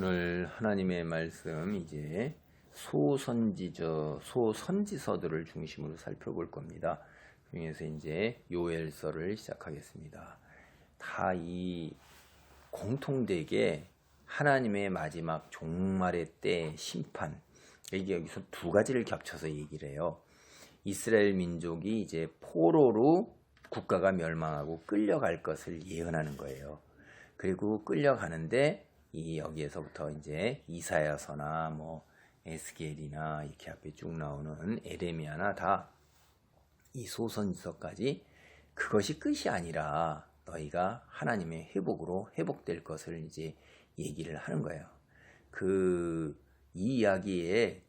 오늘 하나님의 말씀 이제 소선지서들을 중심으로 살펴볼 겁니다. 그 중에서 이제 요엘서를 시작하겠습니다. 다 이 공통되게 하나님의 마지막 종말의 때 심판, 이게 여기서 두 가지를 겹쳐서 얘기를 해요. 이스라엘 민족이 이제 포로로 국가가 멸망하고 끌려갈 것을 예언하는 거예요. 그리고 끌려가는데 여기에서부터 이제 이사야서나 에스겔이나 이렇게 앞에 쭉 나오는 에레미야나 다 이 소선지서까지 그것이 끝이 아니라 너희가 하나님의 회복으로 회복될 것을 이제 얘기를 하는 거예요. 이 이야기에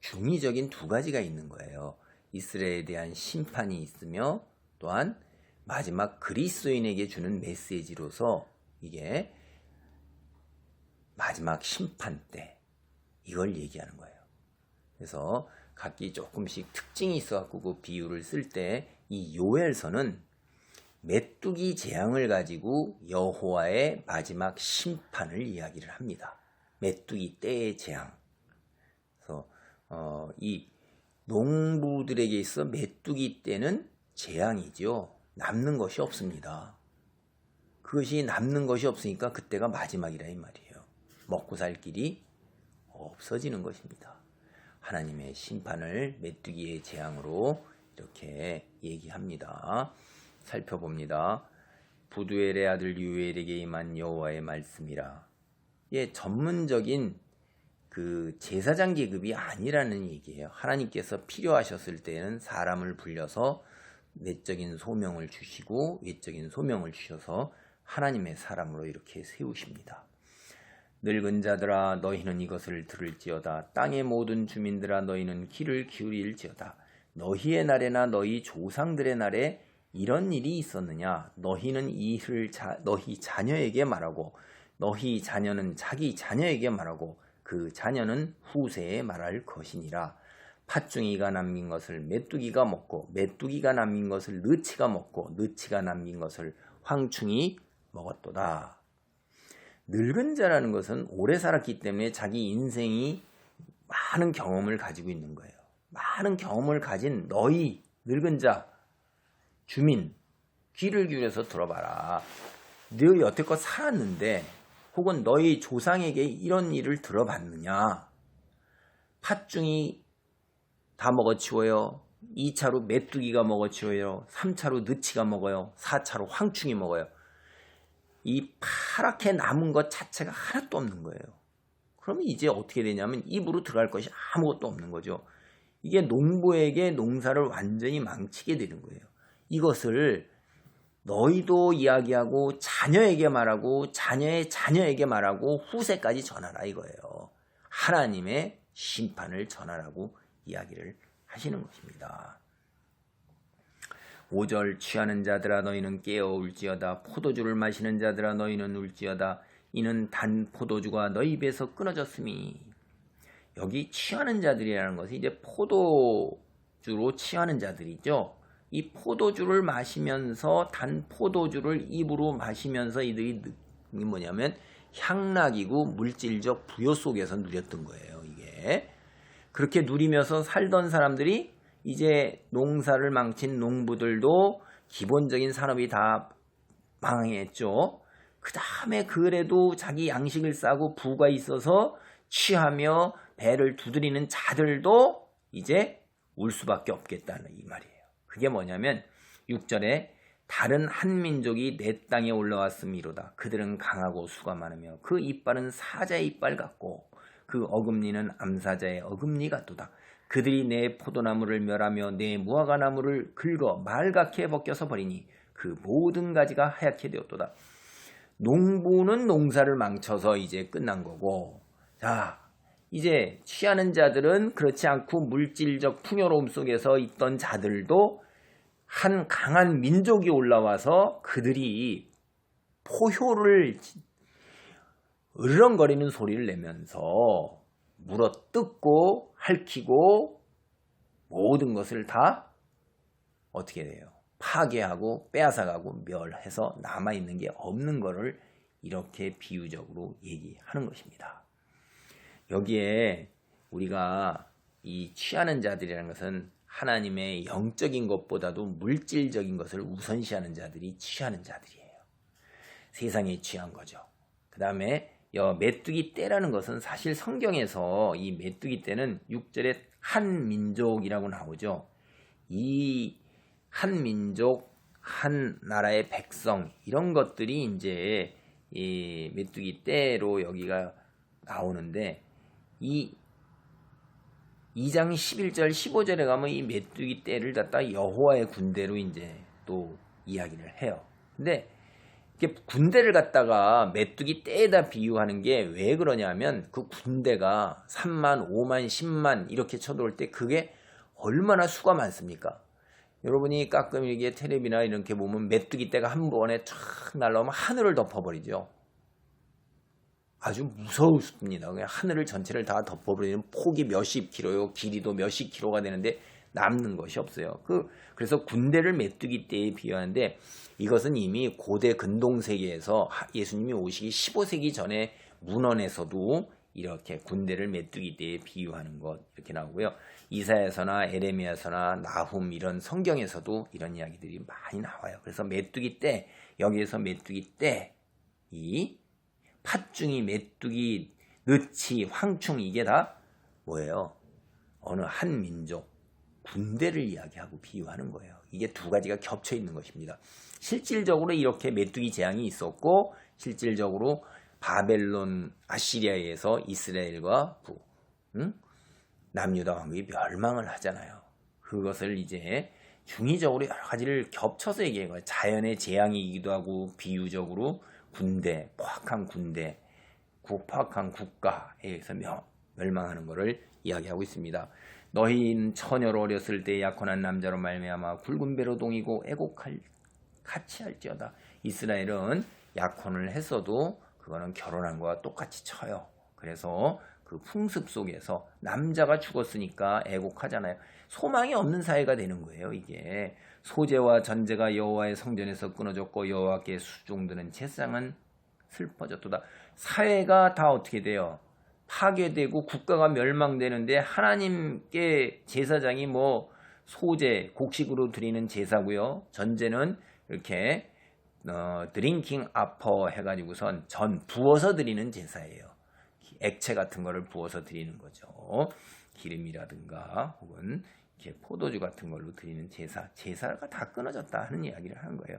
중의적인 두 가지가 있는 거예요. 이스라엘에 대한 심판이 있으며 또한 마지막 그리스도인에게 주는 메시지로서 이게 마지막 심판 때 이걸 얘기하는 거예요. 그래서 각기 조금씩 특징이 있어갖고 그 비유를 쓸 때 이 요엘서는 메뚜기 재앙을 가지고 여호와의 마지막 심판을 이야기를 합니다. 메뚜기 때의 재앙. 그래서 이 농부들에게 있어 메뚜기 때는 재앙이죠. 남는 것이 없습니다. 그것이 남는 것이 없으니까 그때가 마지막이라 이 말이에요. 먹고 살 길이 없어지는 것입니다. 하나님의 심판을 메뚜기의 재앙으로 이렇게 얘기합니다. 살펴봅니다. 부두엘의 아들 유엘에게 임한 여호와의 말씀이라. 전문적인 그 제사장 계급이 아니라는 얘기예요. 하나님께서 필요하셨을 때는 사람을 불려서 내적인 소명을 주시고 외적인 소명을 주셔서 하나님의 사람으로 이렇게 세우십니다. 늙은 자들아 너희는 이것을 들을지어다. 땅의 모든 주민들아 너희는 귀를 기울일지어다. 너희의 날에나 너희 조상들의 날에 이런 일이 있었느냐? 너희는 이 일을 너희 자녀에게 말하고 너희 자녀는 자기 자녀에게 말하고 그 자녀는 후세에 말할 것이니라. 팥중이가 남긴 것을 메뚜기가 먹고 메뚜기가 남긴 것을 느치가 먹고 느치가 남긴 것을 황충이 먹었도다. 늙은 자라는 것은 오래 살았기 때문에 자기 인생이 많은 경험을 가지고 있는 거예요. 많은 경험을 가진 너희 늙은 자 주민 귀를 기울여서 들어봐라. 너희 여태껏 살았는데 혹은 너희 조상에게 이런 일을 들어봤느냐? 팥중이 다 먹어치워요. 2차로 메뚜기가 먹어치워요. 3차로 느치가 먹어요. 4차로 황충이 먹어요. 이 파랗게 남은 것 자체가 하나도 없는 거예요. 그러면 이제 어떻게 되냐면 입으로 들어갈 것이 아무것도 없는 거죠. 이게 농부에게 농사를 완전히 망치게 되는 거예요. 이것을 너희도 이야기하고 자녀에게 말하고 자녀의 자녀에게 말하고 후세까지 전하라 이거예요. 하나님의 심판을 전하라고 이야기를 하시는 것입니다. 5절 취하는 자들아 너희는 깨어 울지어다. 포도주를 마시는 자들아 너희는 울지어다. 이는 단 포도주가 너희 입에서 끊어졌음이. 여기 취하는 자들이라는 것은 이제 포도주로 취하는 자들이죠. 이 포도주를 마시면서 단 포도주를 입으로 마시면서 이들이 뭐냐면 향락이고 물질적 부요 속에서 누렸던 거예요. 이게 그렇게 누리면서 살던 사람들이 이제 농사를 망친 농부들도 기본적인 산업이 다 망했죠. 그 다음에 그래도 자기 양식을 싸고 부가 있어서 취하며 배를 두드리는 자들도 이제 울 수밖에 없겠다는 이 말이에요. 그게 뭐냐면 6절에 다른 한 민족이 내 땅에 올라왔음이로다. 그들은 강하고 수가 많으며 그 이빨은 사자의 이빨 같고 그 어금니는 암사자의 어금니 같도다. 그들이 내 포도나무를 멸하며 내 무화과나무를 긁어 말갛게 벗겨서 버리니 그 모든 가지가 하얗게 되었도다. 농부는 농사를 망쳐서 이제 끝난 거고, 자 이제 취하는 자들은 그렇지 않고 물질적 풍요로움 속에서 있던 자들도 한 강한 민족이 올라와서 그들이 포효를 으르렁거리는 소리를 내면서 물어뜯고 핥히고 모든 것을 다 어떻게 돼요? 파괴하고 빼앗아가고 멸해서 남아있는 게 없는 거를 이렇게 비유적으로 얘기하는 것입니다. 여기에 우리가 이 취하는 자들이라는 것은 하나님의 영적인 것보다도 물질적인 것을 우선시하는 자들이 취하는 자들이에요. 세상에 취한 거죠. 그 다음에 메뚜기 떼라는 것은 사실 성경에서 이 메뚜기 떼는 6절에 한 민족이라고 나오죠. 이 한 민족, 한 나라의 백성 이런 것들이 이제 이 메뚜기 떼로 여기가 나오는데 이 2장 11절 15절에 가면 이 메뚜기 떼를 갖다 여호와의 군대로 이제 또 이야기를 해요. 근데 이렇게 군대를 갖다가 메뚜기 떼에다 비유하는 게 왜 그러냐면 그 군대가 3만, 5만, 10만 이렇게 쳐들어올 때 그게 얼마나 수가 많습니까? 여러분이 가끔 이게 텔레비나 이렇게 보면 메뚜기 떼가 한 번에 촥 날라오면 하늘을 덮어버리죠. 아주 무서웠습니다. 그냥 하늘을 전체를 다 덮어버리는 폭이 몇십 킬로요. 길이도 몇십 킬로가 되는데 남는 것이 없어요. 그래서 군대를 메뚜기 떼에 비유하는데 이것은 이미 고대 근동세계에서 예수님이 오시기 15세기 전에 문헌에서도 이렇게 군대를 메뚜기 떼에 비유하는 것 이렇게 나오고요. 이사야서나 에레미야서나 나훔 이런 성경에서도 이런 이야기들이 많이 나와요. 그래서 메뚜기 떼, 여기에서 메뚜기 떼, 이 팥중이, 메뚜기, 느치, 황충 이게 다 뭐예요? 어느 한 민족, 군대를 이야기하고 비유하는 거예요. 이게 두 가지가 겹쳐 있는 것입니다. 실질적으로 이렇게 메뚜기 재앙이 있었고 실질적으로 바벨론, 아시리아에서 이스라엘과 남유다 왕국이 멸망을 하잖아요. 그것을 이제 중의적으로 여러 가지를 겹쳐서 얘기한 거예요. 자연의 재앙이기도 하고 비유적으로 군대, 포악한 군대, 포악한 국가에 의해서 멸망하는 것을 이야기하고 있습니다. 너희는 처녀로 어렸을 때 약혼한 남자로 말미암아 굵은 배로 동이고 같이 할지어다. 이스라엘은 약혼을 했어도 그거는 결혼한 거와 똑같이 쳐요. 그래서 그 풍습 속에서 남자가 죽었으니까 애곡하잖아요. 소망이 없는 사회가 되는 거예요. 이게 소재와 전제가 여호와의 성전에서 끊어졌고 여호와께 수종드는 제사장은 슬퍼졌도다. 사회가 다 어떻게 돼요? 파괴되고 국가가 멸망되는데 하나님께 제사장이 소제, 곡식으로 드리는 제사고요. 전제는 이렇게 드링킹 아퍼 해가지고선 부어서 드리는 제사예요. 액체 같은 거를 부어서 드리는 거죠. 기름이라든가 혹은 이렇게 포도주 같은 걸로 드리는 제사가 다 끊어졌다 하는 이야기를 하는 거예요.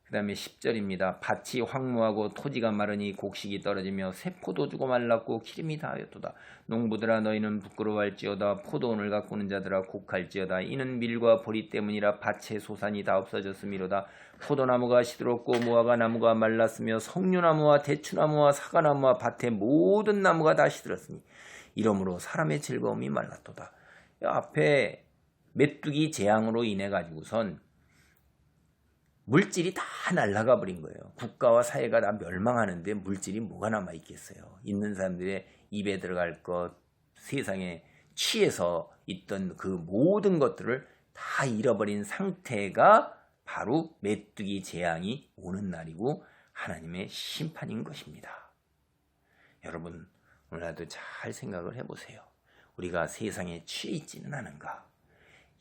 그 다음에 10절입니다. 밭이 황무하고 토지가 마르니 곡식이 떨어지며 새 포도주고 말랐고 기름이 다하였도다. 농부들아 너희는 부끄러워할지어다. 포도원을 가꾸는 자들아 곡할지어다. 이는 밀과 보리 때문이라 밭의 소산이 다 없어졌음이로다. 포도나무가 시들었고 무화과 나무가 말랐으며 석류나무와 대추나무와 사과나무와 밭의 모든 나무가 다 시들었으니 이러므로 사람의 즐거움이 말랐도다. 앞에 메뚜기 재앙으로 인해 가지고선 물질이 다 날아가 버린 거예요. 국가와 사회가 다 멸망하는데 물질이 뭐가 남아있겠어요. 있는 사람들의 입에 들어갈 것, 세상에 취해서 있던 그 모든 것들을 다 잃어버린 상태가 바로 메뚜기 재앙이 오는 날이고 하나님의 심판인 것입니다. 여러분 오늘도 잘 생각을 해보세요. 우리가 세상에 취해 있지는 않은가?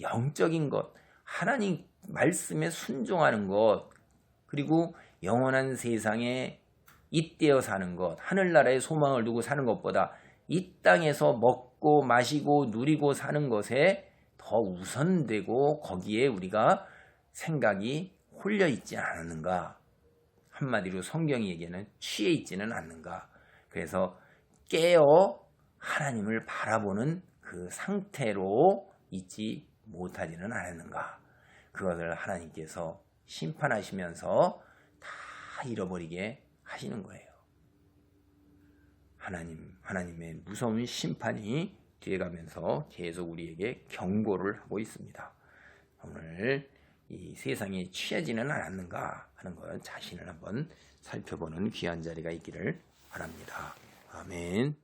영적인 것, 하나님 말씀에 순종하는 것, 그리고 영원한 세상에 잇대어 사는 것, 하늘나라에 소망을 두고 사는 것보다 이 땅에서 먹고 마시고 누리고 사는 것에 더 우선되고 거기에 우리가 생각이 홀려 있지 않는가? 한마디로 성경이 얘기하는 취해 있지는 않는가? 그래서 깨어 하나님을 바라보는 그 상태로 있지 못하지는 않았는가? 그것을 하나님께서 심판하시면서 다 잃어버리게 하시는 거예요. 하나님의 무서운 심판이 뒤에 가면서 계속 우리에게 경고를 하고 있습니다. 오늘 이 세상에 취하지는 않았는가 하는 것 자신을 한번 살펴보는 귀한 자리가 있기를 바랍니다. 아멘.